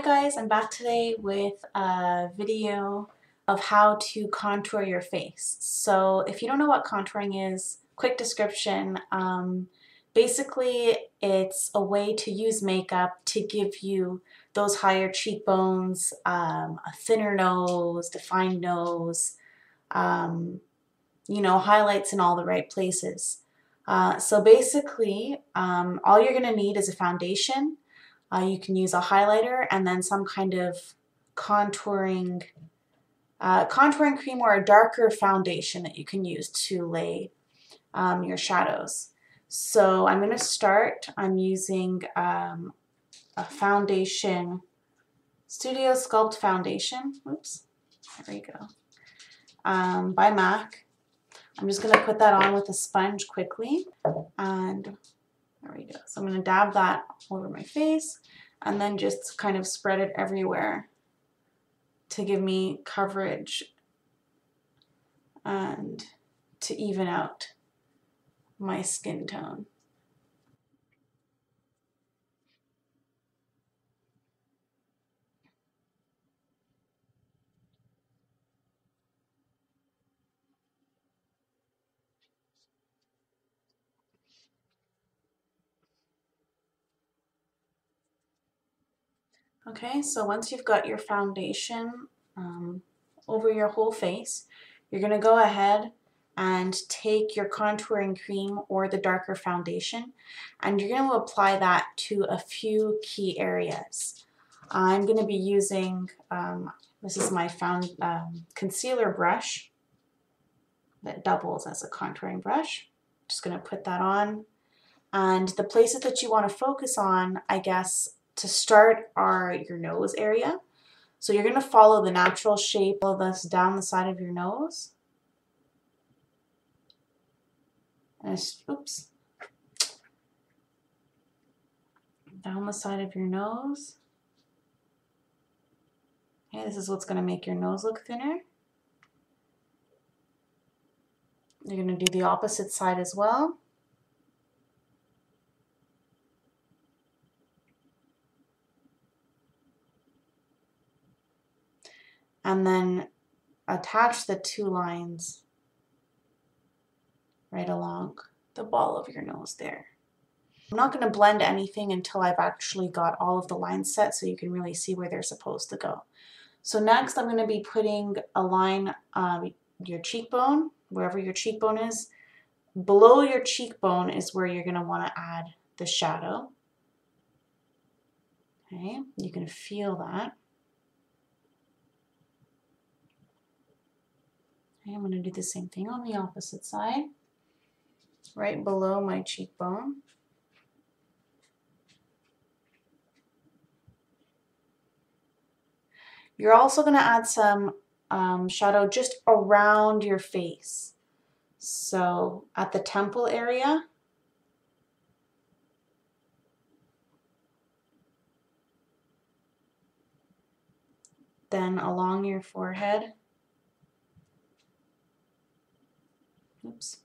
Hi guys, I'm back today with a video of how to contour your face. So if you don't know what contouring is, quick description, basically it's a way to use makeup to give you those higher cheekbones, a thinner nose, defined nose, highlights in all the right places. So basically, all you're going to need is a foundation. You can use a highlighter and then some kind of contouring cream or a darker foundation that you can use to lay your shadows. So I'm going to start. I'm using a foundation, Studio Sculpt foundation. Oops, there we go. By MAC. I'm just going to put that on with a sponge quickly, and there we go. So I'm going to dab that over my face and then just kind of spread it everywhere to give me coverage and to even out my skin tone. Okay, so once you've got your foundation over your whole face, you're going to go ahead and take your contouring cream or the darker foundation, and you're going to apply that to a few key areas. I'm going to be using, this is my concealer brush that doubles as a contouring brush. Just going to put that on, and the places that you want to focus on, I guess, to start are your nose area. So you're going to follow the natural shape of this down the side of your nose. Oops. Down the side of your nose. Okay, this is what's going to make your nose look thinner. You're going to do the opposite side as well. And then attach the two lines right along the ball of your nose there. I'm not going to blend anything until I've actually got all of the lines set so you can really see where they're supposed to go. So next I'm going to be putting a line, your cheekbone, wherever your cheekbone is. Below your cheekbone is where you're going to want to add the shadow. Okay, you can feel that. Okay, I'm going to do the same thing on the opposite side, right below my cheekbone. You're also going to add some shadow just around your face. So at the temple area, then along your forehead. Oops.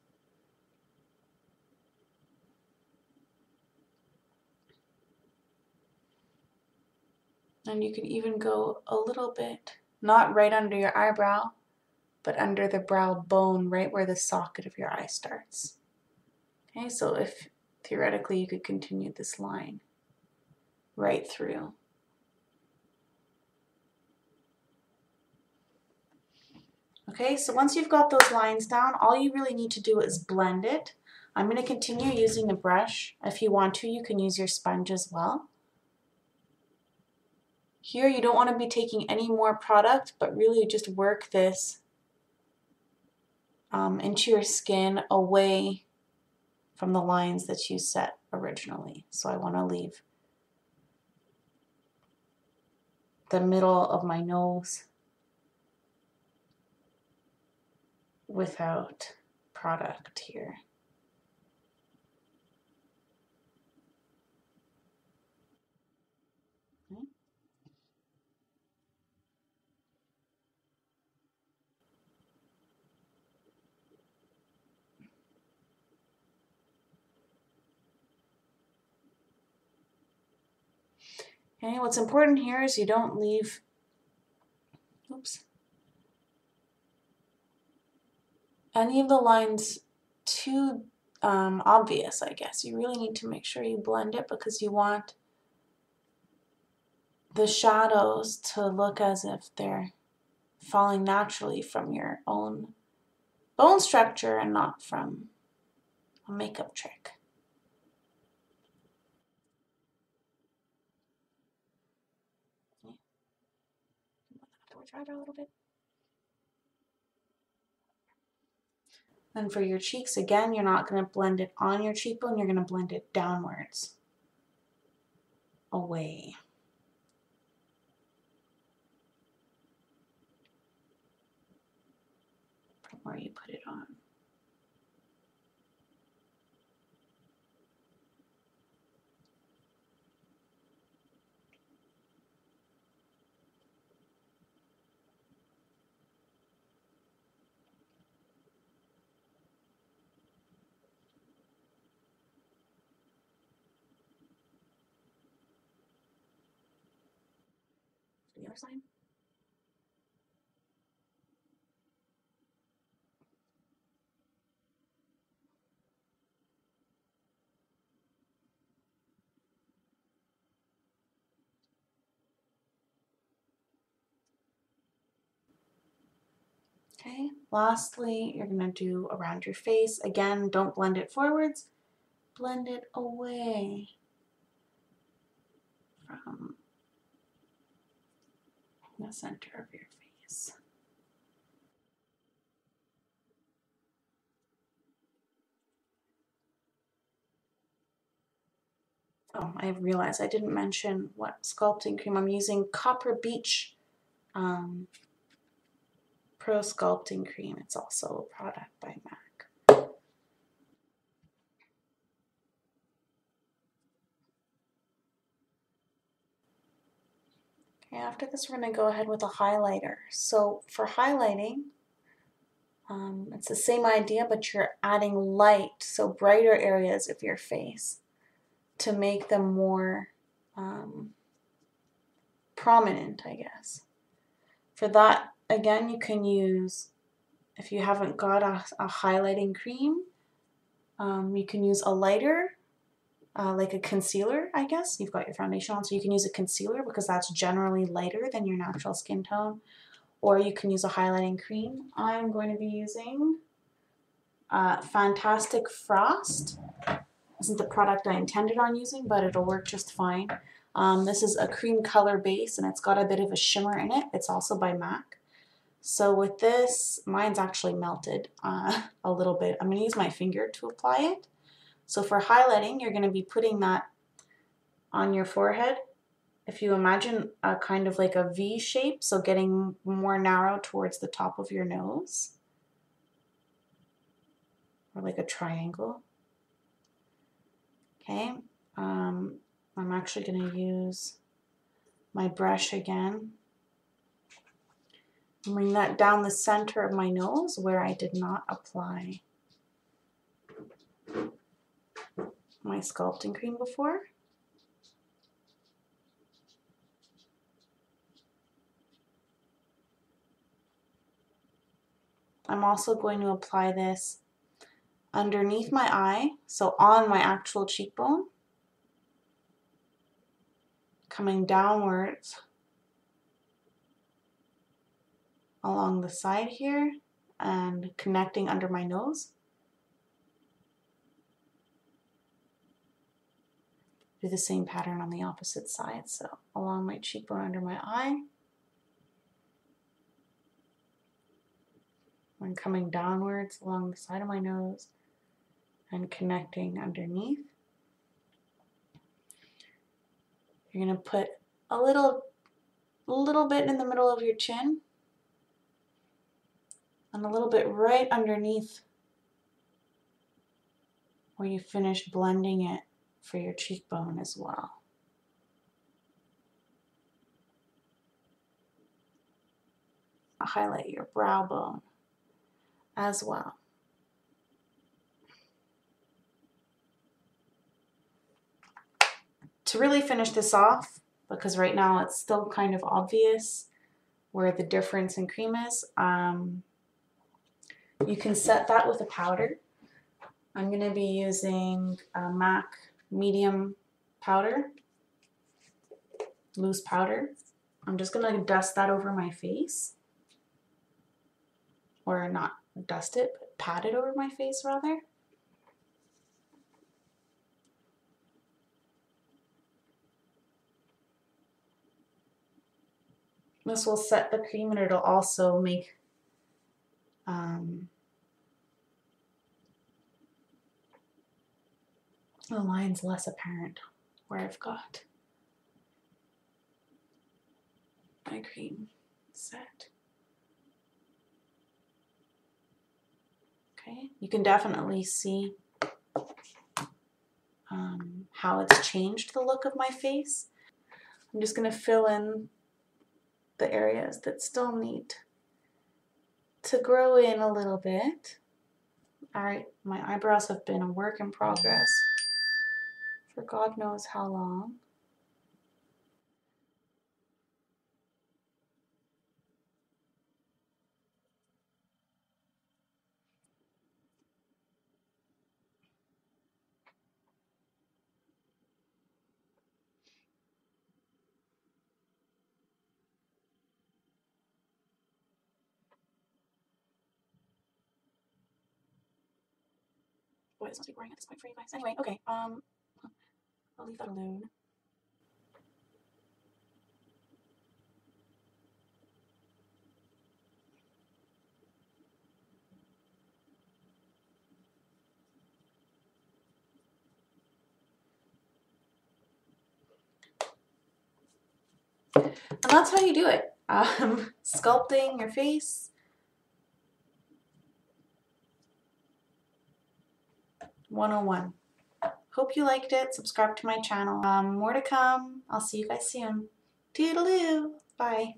And you can even go a little bit, not right under your eyebrow, but under the brow bone, right where the socket of your eye starts. Okay, so if theoretically you could continue this line right through. Okay, so once you've got those lines down, all you really need to do is blend it. I'm going to continue using the brush. If you want to, you can use your sponge as well. Here you don't want to be taking any more product, but really just work this into your skin away from the lines that you set originally. So I want to leave the middle of my nose without product here. Okay. Okay, what's important here is you don't leave, oops, any of the lines too obvious, I guess. You really need to make sure you blend it because you want the shadows to look as if they're falling naturally from your own bone structure and not from a makeup trick. Towards your eyebrow a little bit. And for your cheeks, again, you're not going to blend it on your cheekbone, you're going to blend it downwards, away. From where you put it on. The other side. Okay, lastly, you're going to do around your face. Again, don't blend it forwards, blend it away from the center of your face. Oh, I realized I didn't mention what sculpting cream I'm using. Copper Beech Pro Sculpting Cream. It's also a product by MAC. Okay, after this we're going to go ahead with a highlighter. So for highlighting, it's the same idea, but you're adding light, so brighter areas of your face to make them more prominent, I guess. For that, again, you can use, if you haven't got a highlighting cream, you can use a lighter, like a concealer, I guess. You've got your foundation on, so you can use a concealer because that's generally lighter than your natural skin tone. Or you can use a highlighting cream. I'm going to be using Fawntastic Frost. Isn't the product I intended on using, but it'll work just fine. This is a cream color base and it's got a bit of a shimmer in it. It's also by MAC. So with this, mine's actually melted a little bit. I'm going to use my finger to apply it. So for highlighting, you're going to be putting that on your forehead. If you imagine a kind of like a V shape, so getting more narrow towards the top of your nose, or like a triangle. Okay, I'm actually going to use my brush again. Bring that down the center of my nose where I did not apply my sculpting cream before. I'm also going to apply this underneath my eye, so on my actual cheekbone, coming downwards along the side here and connecting under my nose. Do the same pattern on the opposite side, so along my cheekbone under my eye, and coming downwards along the side of my nose and connecting underneath. You're going to put a little bit in the middle of your chin and a little bit right underneath where you finish blending it for your cheekbone as well. Highlight your brow bone as well. To really finish this off, because right now it's still kind of obvious where the difference in cream is. You can set that with a powder. I'm going to be using a MAC medium powder, loose powder. I'm just going to dust that over my face, or not dust it, but pat it over my face rather. This will set the cream, and it'll also make the lines less apparent where I've got my cream set. Okay, you can definitely see how it's changed the look of my face. I'm just going to fill in the areas that still need to grow in a little bit. Alright, my eyebrows have been a work in progress for God knows how long. Boy, this must be boring at this point for you guys. Anyway, okay, I'll leave that alone. And that's how you do it. Sculpting your face. 101. Hope you liked it. Subscribe to my channel. More to come. I'll see you guys soon. Toodaloo. Bye.